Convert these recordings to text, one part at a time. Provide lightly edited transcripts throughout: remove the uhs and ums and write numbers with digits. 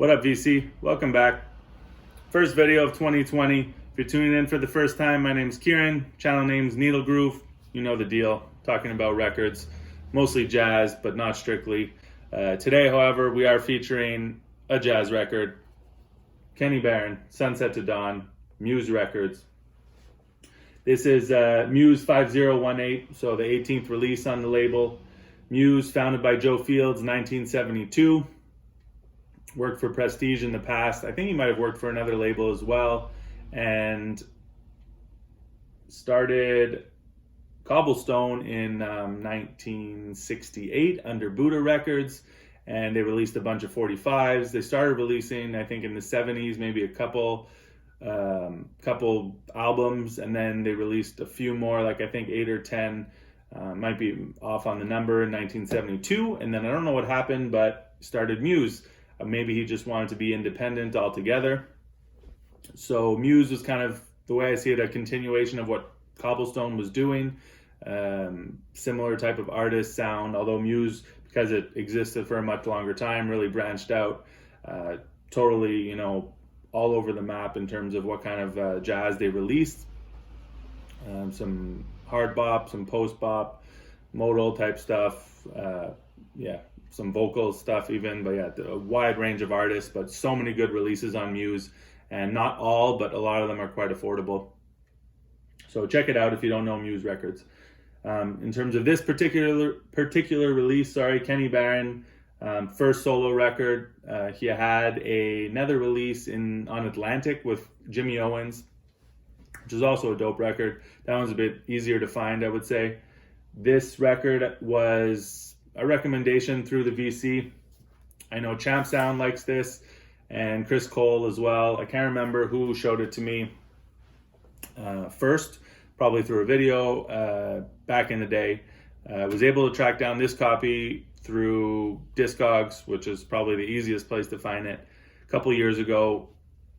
What up, VC? Welcome back. First video of 2020. If you're tuning in for the first time, my name's Kieran. Channel name's Needle Groove. You know the deal. Talking about records, mostly jazz, but not strictly. Today, however, we are featuring a jazz record. Kenny Barron, Sunset to Dawn, Muse Records. This is Muse 5018, so the 18th release on the label. Muse, founded by Joe Fields, 1972. Worked for Prestige in the past. I think he might have worked for another label as well. And started Cobblestone in 1968 under Buddha Records. And they released a bunch of 45s. They started releasing, I think, in the 70s, maybe a couple albums. And then they released a few more, like I think 8 or 10. Might be off on the number, in 1972. And then I don't know what happened, but started Muse. Maybe he just wanted to be independent altogether. So Muse was kind of, the way I see it, a continuation of what Cobblestone was doing. Similar type of artist sound, although Muse, because it existed for a much longer time, really branched out. Totally, all over the map in terms of what kind of jazz they released. Some hard bop, some post bop, modal type stuff. Some vocal stuff even, but a wide range of artists, but so many good releases on Muse, and not all, but a lot of them are quite affordable. So check it out if you don't know Muse Records. In terms of this particular release, Kenny Barron, first solo record. He had another release on Atlantic with Jimmy Owens, which is also a dope record. That one's a bit easier to find, I would say. This record was a recommendation through the VC. I know Champ Sound likes this, and Chris Cole as well. I can't remember who showed it to me first, probably through a video back in the day. I was able to track down this copy through Discogs, which is probably the easiest place to find it, a couple years ago.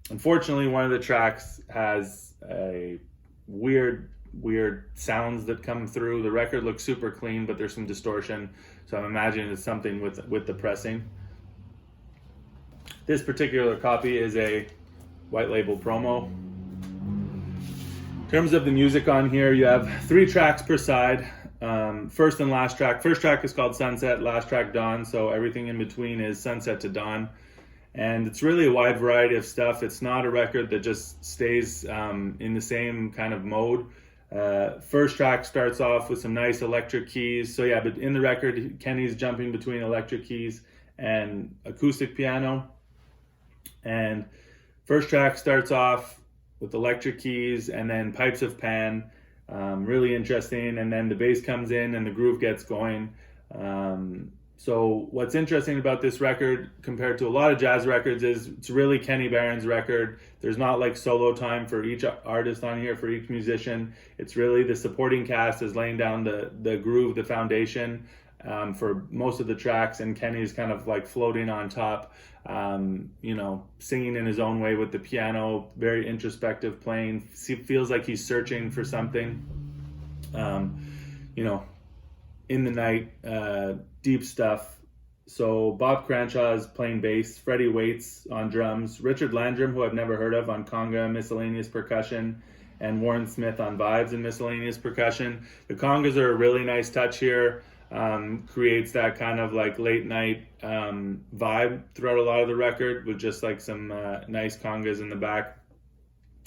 Unfortunately, one of the tracks has a weird sounds that come through. The record looks super clean, but there's some distortion, so I'm imagining it's something with the pressing. This particular copy is a white label promo. In terms of the music on here, you have 3 tracks per side. First and last track. First track is called Sunset, last track Dawn, so everything in between is Sunset to Dawn. And it's really a wide variety of stuff. It's not a record that just stays in the same kind of mode. First track starts off with some nice electric keys. So but in the record, Kenny's jumping between electric keys and acoustic piano. And first track starts off with electric keys and then pipes of pan. Really interesting. And then the bass comes in and the groove gets going. So what's interesting about this record compared to a lot of jazz records is it's really Kenny Barron's record. There's not like solo time for each artist on here, for each musician. It's really the supporting cast is laying down the groove, the foundation for most of the tracks, and Kenny's kind of like floating on top, singing in his own way with the piano, very introspective playing. Feels like he's searching for something, in the night, deep stuff. So Bob Cranshaw is playing bass, Freddie Waits on drums, Richard Landrum, who I've never heard of, on conga, miscellaneous percussion, and Warren Smith on vibes and miscellaneous percussion. The congas are a really nice touch here. Creates that kind of like late night vibe throughout a lot of the record, with just like some nice congas in the back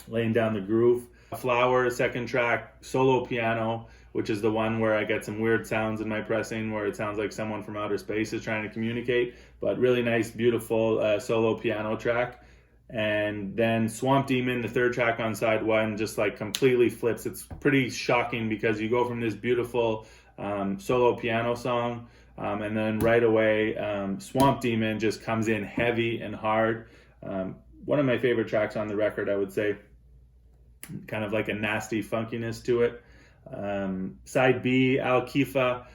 laying down the groove. Flower, second track, solo piano, which is the one where I get some weird sounds in my pressing, where it sounds like someone from outer space is trying to communicate, but really nice, beautiful solo piano track. And then Swamp Demon, the third track on side 1, just like completely flips. It's pretty shocking because you go from this beautiful solo piano song, and then right away Swamp Demon just comes in heavy and hard. One of my favorite tracks on the record, I would say. Kind of like a nasty funkiness to it. Side B, Al Kifa,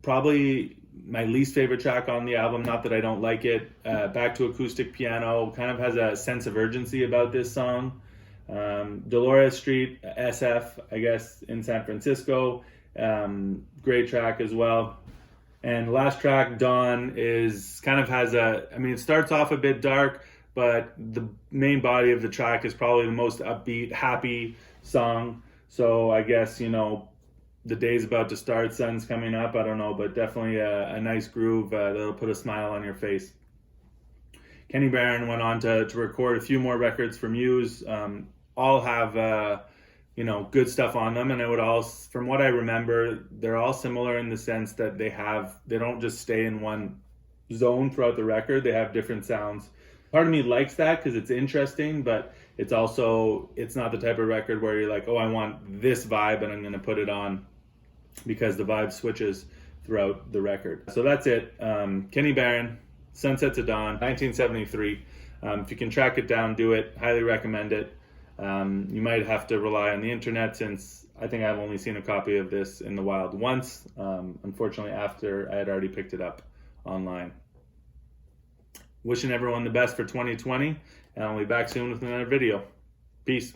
probably my least favorite track on the album, not that I don't like it. Back to acoustic piano, kind of has a sense of urgency about this song. Dolores Street, SF, I guess, in San Francisco, great track as well. And last track, Dawn, is kind of has it starts off a bit dark, but the main body of the track is probably the most upbeat, happy song. So I guess, you know, the day's about to start, sun's coming up, I don't know, but definitely a nice groove that'll put a smile on your face. Kenny Barron went on to record a few more records for Muse. All have you know, good stuff on them, and it would all, from what I remember, they're all similar in the sense that they don't just stay in one zone throughout the record. They have different sounds. Part of me likes that because it's interesting, but it's not the type of record where you're like, oh, I want this vibe and I'm going to put it on, because the vibe switches throughout the record. So that's it. Kenny Barron, Sunset to Dawn, 1973. If you can track it down, do it. Highly recommend it. You might have to rely on the internet, since I think I've only seen a copy of this in the wild once, unfortunately after I had already picked it up online. Wishing everyone the best for 2020, and I'll be back soon with another video. Peace.